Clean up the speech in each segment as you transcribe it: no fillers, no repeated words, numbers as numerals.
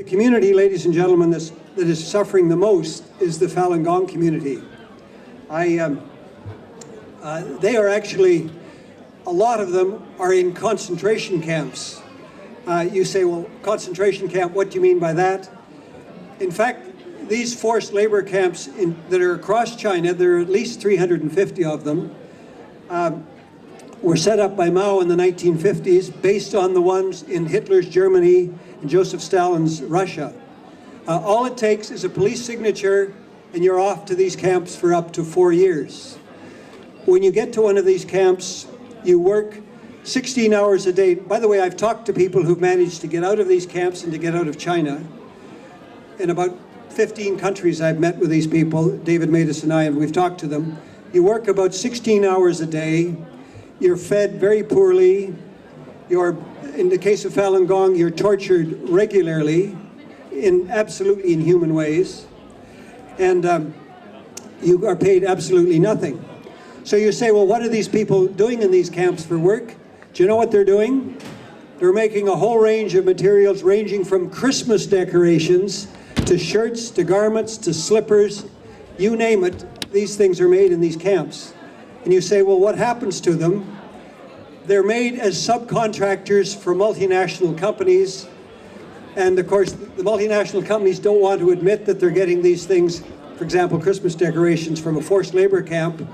The community, ladies and gentlemen, that is suffering the most is the Falun Gong community. They are actually, a lot of them are in concentration camps. You say, well, concentration camp, what do you mean by that? In fact, these forced labor camps that are across China, there are at least 350 of them, were set up by Mao in the 1950s based on the ones in Hitler's Germany and Joseph Stalin's Russia. All it takes is a police signature and you're off to these camps for up to 4 years. When you get to one of these camps, you work 16 hours a day. By the way, I've talked to people who've managed to get out of these camps and to get out of China. In about 15 countries I've met with these people, David Matas and I, and we've talked to them. You work about 16 hours a day. You're fed very poorly. In the case of Falun Gong, you're tortured regularly in absolutely inhuman ways. And you are paid absolutely nothing. So you say, well, what are these people doing in these camps for work? Do you know what they're doing? They're making a whole range of materials ranging from Christmas decorations to shirts, to garments, to slippers, you name it, these things are made in these camps. And you say, well, what happens to them? They're made as subcontractors for multinational companies. And of course, the multinational companies don't want to admit that they're getting these things, for example, Christmas decorations from a forced labor camp.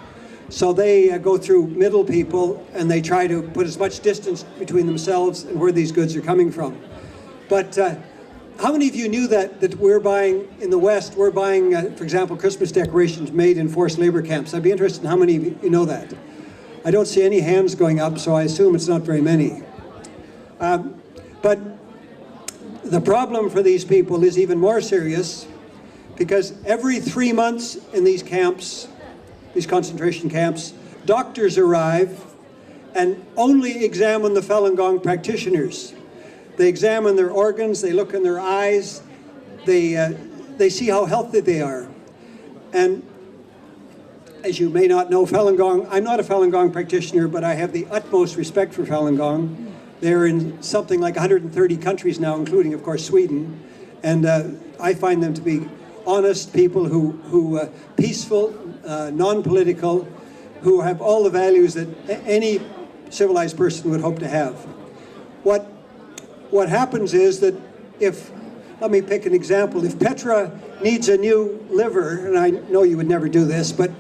So they go through middle people and they try to put as much distance between themselves and where these goods are coming from. But how many of you knew that we're buying, in the West, we're buying, for example, Christmas decorations made in forced labor camps? I'd be interested in how many of you know that. I don't see any hands going up, so I assume it's not very many. But the problem for these people is even more serious, because every 3 months in these camps, these concentration camps, doctors arrive and only examine the Falun Gong practitioners. They examine their organs, they look in their eyes, they see how healthy they are. And as you may not know, Falun Gong, I'm not a Falun Gong practitioner, but I have the utmost respect for Falun Gong. They're in something like 130 countries now, including, of course, Sweden. And I find them to be honest people who peaceful, non-political, who have all the values that any civilized person would hope to have. What happens is that let me pick an example. If Petra needs a new liver, and I know you would never do this, but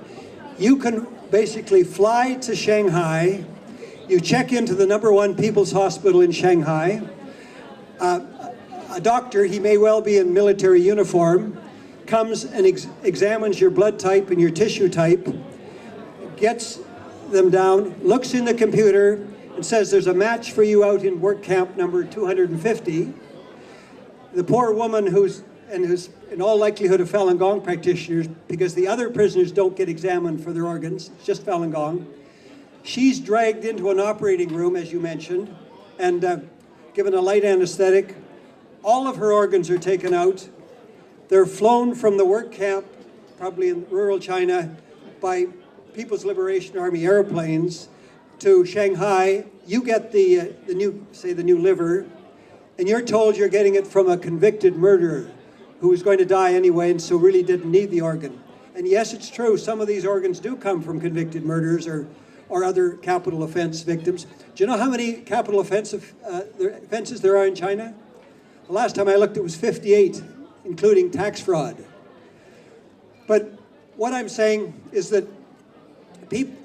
you can basically fly to Shanghai, you check into the #1 People's Hospital in Shanghai, a doctor, he may well be in military uniform, comes and examines your blood type and your tissue type, gets them down, looks in the computer, and says there's a match for you out in work camp number 250. The poor woman who's in all likelihood a Falun Gong practitioner, because the other prisoners don't get examined for their organs, it's just Falun Gong. She's dragged into an operating room, as you mentioned, and given a light anesthetic. All of her organs are taken out. They're flown from the work camp, probably in rural China, by People's Liberation Army airplanes to Shanghai. You get the new liver, and you're told you're getting it from a convicted murderer who was going to die anyway and so really didn't need the organ. And yes, it's true, some of these organs do come from convicted murderers or other capital offense victims. Do you know how many capital offenses there are in China? The last time I looked, it was 58, including tax fraud. But what I'm saying is that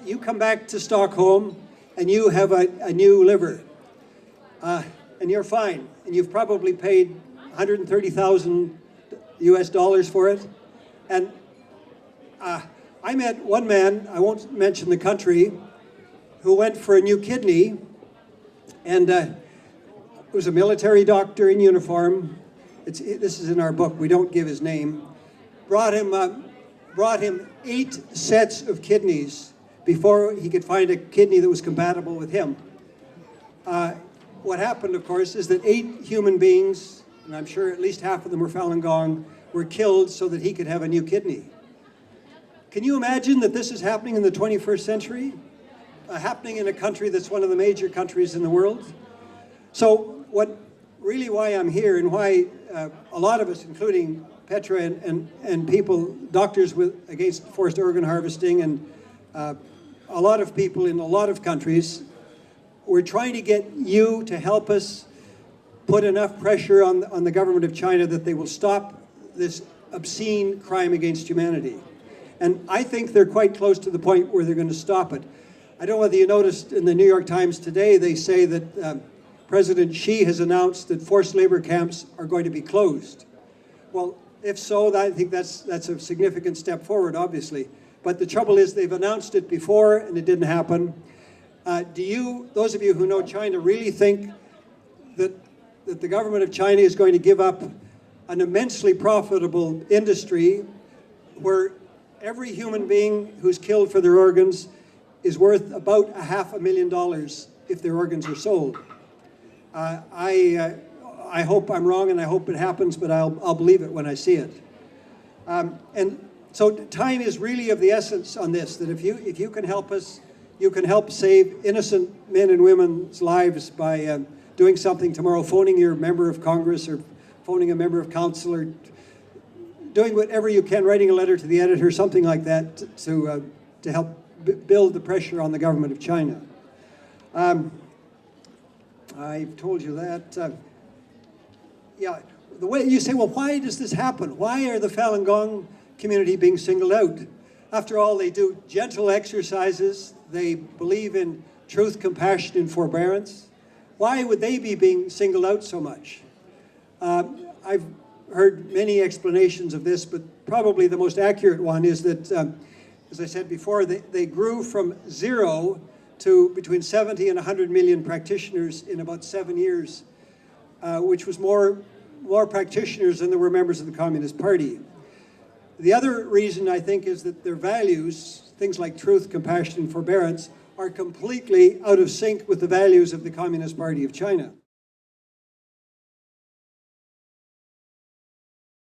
you come back to Stockholm and you have a new liver, and you're fine, and you've probably paid $130,000 US for it. And I met one man, I won't mention the country, who went for a new kidney, and was a military doctor in uniform. This is in our book, we don't give his name. Brought him 8 sets of kidneys before he could find a kidney that was compatible with him. What happened, of course, is that 8 human beings, and I'm sure at least half of them were Falun Gong, were killed so that he could have a new kidney. Can you imagine that this is happening in the 21st century? Happening in a country that's one of the major countries in the world? So why I'm here and why a lot of us, including Petra and people, doctors against forced organ harvesting, and a lot of people in a lot of countries, we're trying to get you to help us put enough pressure on the government of China that they will stop this obscene crime against humanity. And I think they're quite close to the point where they're going to stop it. I don't know whether you noticed in the New York Times today, they say that President Xi has announced that forced labor camps are going to be closed. Well, if so, I think that's a significant step forward, obviously. But the trouble is they've announced it before and it didn't happen. Those of you who know China, really think that the government of China is going to give up an immensely profitable industry where every human being who's killed for their organs is worth about $500,000 if their organs are sold? I hope I'm wrong, and I hope it happens, but I'll believe it when I see it. And so time is really of the essence on this, that if you can help us, you can help save innocent men and women's lives by doing something tomorrow, phoning your member of Congress or phoning a member of council, or doing whatever you can, writing a letter to the editor, something like that, to help build the pressure on the government of China. I've told you that. Yeah, the way you say, well, why does this happen? Why are the Falun Gong community being singled out? After all, they do gentle exercises. They believe in truth, compassion, and forbearance. Why would they be being singled out so much? I've heard many explanations of this, but probably the most accurate one is that, as I said before, they grew from 0 to between 70 and 100 million practitioners in about 7 years, which was more practitioners than there were members of the Communist Party. The other reason, I think, is that their values, things like truth, compassion, and forbearance, are completely out of sync with the values of the Communist Party of China.